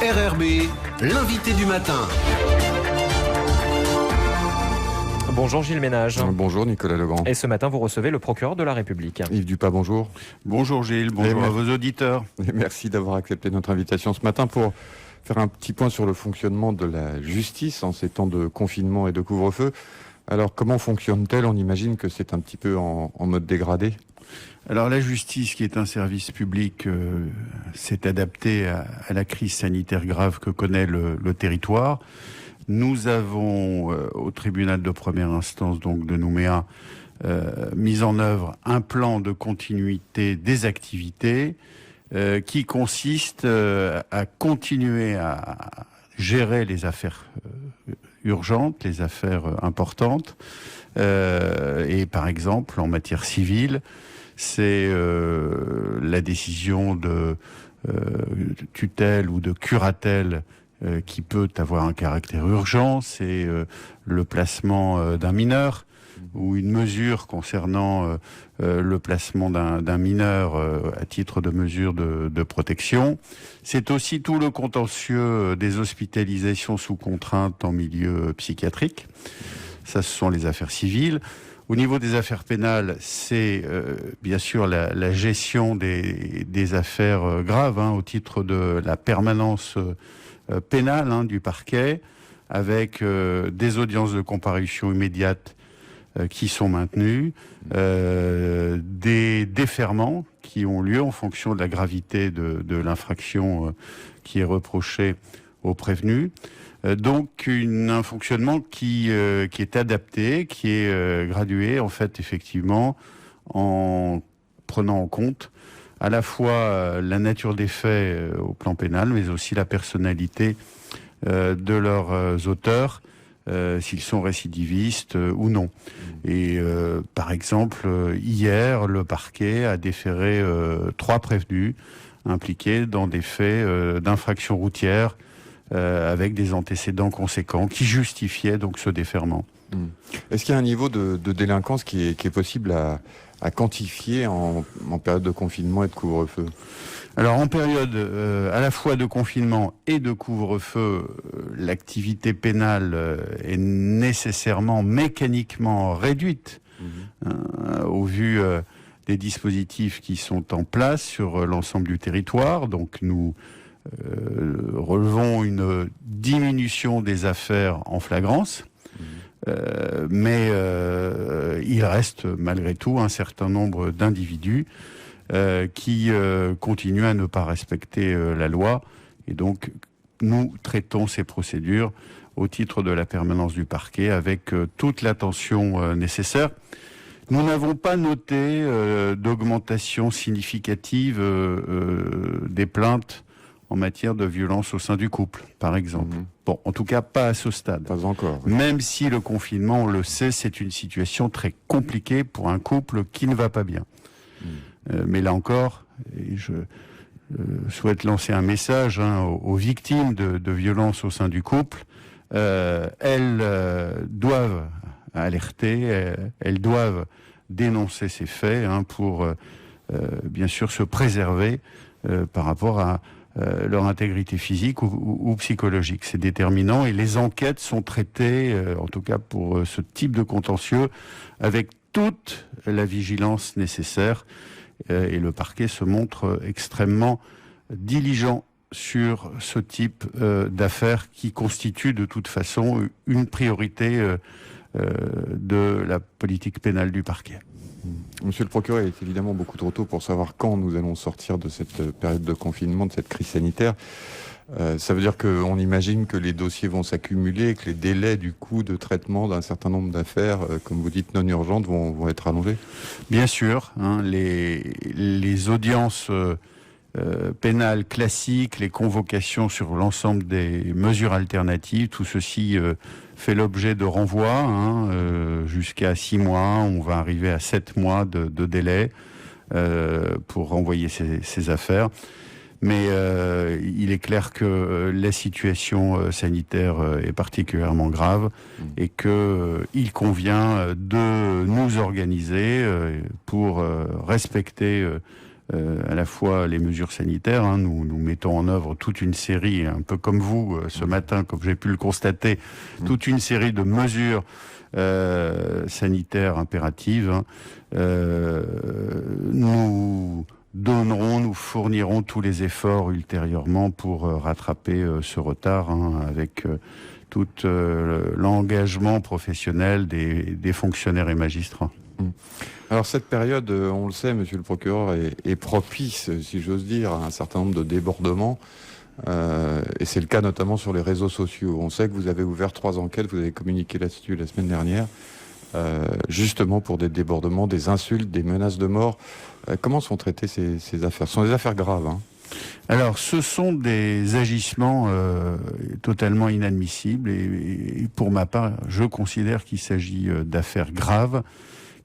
RRB, l'invité du matin. Bonjour Gilles Ménage. Bonjour Nicolas Legrand. Et ce matin, vous recevez le procureur de la République. Yves Dupas, bonjour. Bonjour Gilles, bonjour à vos auditeurs. Et merci d'avoir accepté notre invitation ce matin pour faire un petit point sur le fonctionnement de la justice en ces temps de confinement et de couvre-feu. Alors comment fonctionne-t-elle ? On imagine que c'est un petit peu en mode dégradé. Alors la justice, qui est un service public, s'est adaptée à la crise sanitaire grave que connaît le territoire. Nous avons, au tribunal de première instance donc de Nouméa, mis en œuvre un plan de continuité des activités qui consiste à continuer à gérer les affaires urgentes, les affaires importantes. Et par exemple, en matière civile, c'est la décision de tutelle ou de curatelle qui peut avoir un caractère urgent, c'est le placement d'un mineur ou une mesure concernant le placement d'un mineur à titre de mesure de protection. C'est aussi tout le contentieux des hospitalisations sous contrainte en milieu psychiatrique. Ça, ce sont les affaires civiles. Au niveau des affaires pénales, c'est bien sûr la gestion des affaires graves au titre de la permanence pénale du parquet, avec des audiences de comparution immédiate qui sont maintenues, des déferrements qui ont lieu en fonction de la gravité de l'infraction qui est reprochée aux prévenus. Donc un fonctionnement qui est adapté, qui est gradué en fait effectivement en prenant en compte à la fois la nature des faits au plan pénal, mais aussi la personnalité de leurs auteurs, s'ils sont récidivistes ou non. Et par exemple, hier, le parquet a déféré 3 prévenus impliqués dans des faits d'infraction routière avec des antécédents conséquents qui justifiaient donc ce déferment. Est-ce qu'il y a un niveau de délinquance qui est possible à quantifier en période de confinement et de couvre-feu ? Alors en période à la fois de confinement et de couvre-feu, l'activité pénale est nécessairement mécaniquement réduite au vu des dispositifs qui sont en place sur l'ensemble du territoire. Donc nous relevons une diminution des affaires en flagrance. Mais il reste malgré tout un certain nombre d'individus qui continuent à ne pas respecter la loi. Et donc, nous traitons ces procédures au titre de la permanence du parquet avec toute l'attention nécessaire. Nous n'avons pas noté d'augmentation significative des plaintes en matière de violence au sein du couple, par exemple. Bon, en tout cas, pas à ce stade. Pas encore. Oui. Même si le confinement, on le sait, c'est une situation très compliquée pour un couple qui ne va pas bien. Mais là encore, et je souhaite lancer un message aux victimes de violences au sein du couple. Elles doivent alerter, elles doivent dénoncer ces faits pour, bien sûr, se préserver par rapport à leur intégrité physique ou psychologique. C'est déterminant et les enquêtes sont traitées, en tout cas pour ce type de contentieux, avec toute la vigilance nécessaire et le parquet se montre extrêmement diligent sur ce type d'affaires qui constitue de toute façon une priorité de la politique pénale du parquet. Monsieur le procureur, il est évidemment beaucoup trop tôt pour savoir quand nous allons sortir de cette période de confinement, de cette crise sanitaire. Ça veut dire qu'on imagine que les dossiers vont s'accumuler et que les délais du coup de traitement d'un certain nombre d'affaires, comme vous dites, non urgentes, vont être allongés ? Bien sûr, les audiences pénales classiques, les convocations sur l'ensemble des mesures alternatives, tout ceci fait l'objet de renvois jusqu'à 6 mois. On va arriver à 7 mois de délai pour renvoyer ces affaires. Mais il est clair que la situation sanitaire est particulièrement grave et qu'il convient de nous organiser pour respecter à la fois les mesures sanitaires. Nous mettons en œuvre toute une série, un peu comme vous ce matin, comme j'ai pu le constater, toute une série de mesures sanitaires impératives. Nous fournirons tous les efforts ultérieurement pour rattraper ce retard avec tout l'engagement professionnel des fonctionnaires et magistrats. Alors cette période, on le sait, monsieur le procureur, est propice, si j'ose dire, à un certain nombre de débordements. Et c'est le cas notamment sur les réseaux sociaux. On sait que vous avez ouvert 3 enquêtes, vous avez communiqué là-dessus la semaine dernière, justement pour des débordements, des insultes, des menaces de mort. Comment sont traitées ces affaires ? Ce sont des affaires graves. Alors, ce sont des agissements totalement inadmissibles et pour ma part, je considère qu'il s'agit d'affaires graves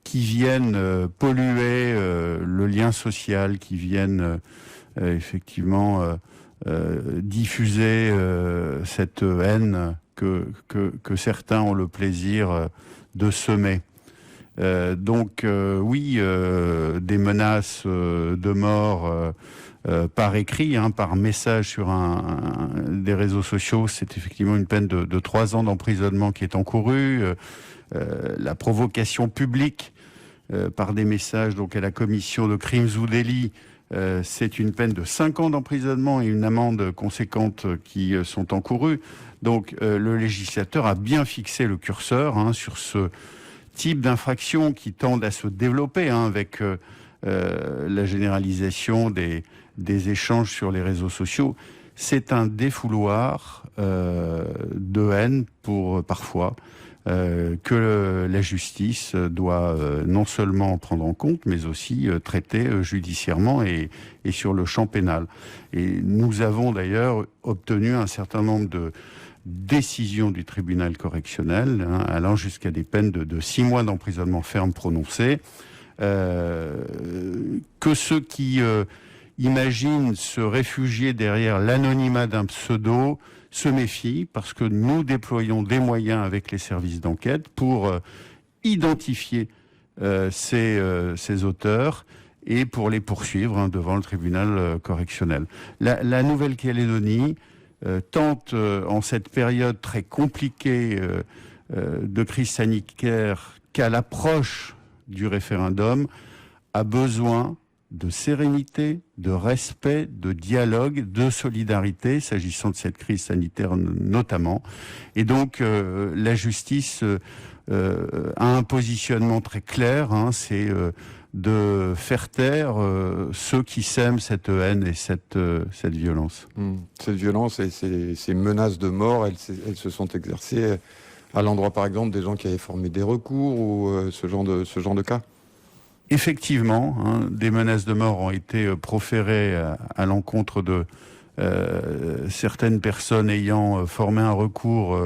qui viennent polluer le lien social, qui viennent effectivement diffuser cette haine que certains ont le plaisir de semer. Oui, des menaces de mort par écrit, par message sur des réseaux sociaux, c'est effectivement une peine de 3 ans d'emprisonnement qui est encourue. La provocation publique par des messages donc à la commission de crimes ou délits, c'est une peine de 5 ans d'emprisonnement et une amende conséquente qui sont encourues. Donc le législateur a bien fixé le curseur sur ce type d'infractions qui tendent à se développer avec la généralisation des échanges sur les réseaux sociaux. C'est un défouloir de haine parfois que la justice doit non seulement prendre en compte, mais aussi traiter judiciairement et sur le champ pénal. Et nous avons d'ailleurs obtenu un certain nombre de décisions du tribunal correctionnel, allant jusqu'à des peines de 6 mois d'emprisonnement ferme prononcées, que ceux qui imaginent se réfugier derrière l'anonymat d'un pseudo se méfient, parce que nous déployons des moyens avec les services d'enquête pour identifier ces auteurs et pour les poursuivre devant le tribunal correctionnel. La Nouvelle-Calédonie tente, en cette période très compliquée de crise sanitaire, qu'à l'approche du référendum, a besoin de sérénité, de respect, de dialogue, de solidarité, s'agissant de cette crise sanitaire notamment. Et donc, la justice a un positionnement très clair, c'est de faire taire ceux qui sèment cette haine et cette violence. Cette violence et ces menaces de mort, elles se sont exercées à l'endroit, par exemple, des gens qui avaient formé des recours ou ce genre de cas ? Effectivement, des menaces de mort ont été proférées à l'encontre de certaines personnes ayant formé un recours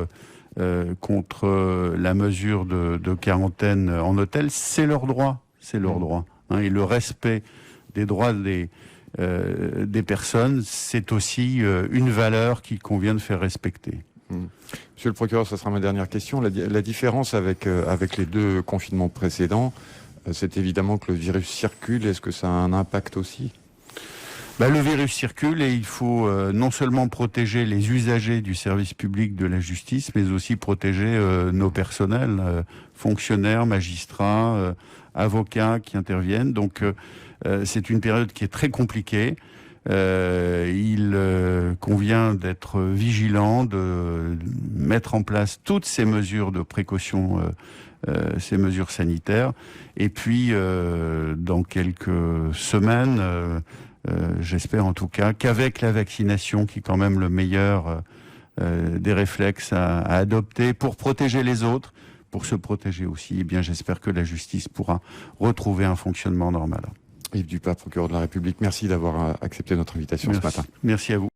contre la mesure de quarantaine en hôtel. C'est leur droit, et le respect des droits des personnes, c'est aussi une valeur qu'il convient de faire respecter. Monsieur le procureur, ça sera ma dernière question. La différence avec les 2 confinements précédents, c'est évidemment que le virus circule. Est-ce que ça a un impact aussi ? Le virus circule et il faut non seulement protéger les usagers du service public de la justice, mais aussi protéger nos personnels, fonctionnaires, magistrats, avocats qui interviennent. Donc c'est une période qui est très compliquée. Il convient d'être vigilant, de mettre en place toutes ces mesures de précaution, ces mesures sanitaires. Et puis, dans quelques semaines, j'espère en tout cas qu'avec la vaccination, qui est quand même le meilleur des réflexes à adopter pour protéger les autres, pour se protéger aussi, j'espère que la justice pourra retrouver un fonctionnement normal. Yves Dupas, procureur de la République, merci d'avoir accepté notre invitation ce matin. Merci à vous.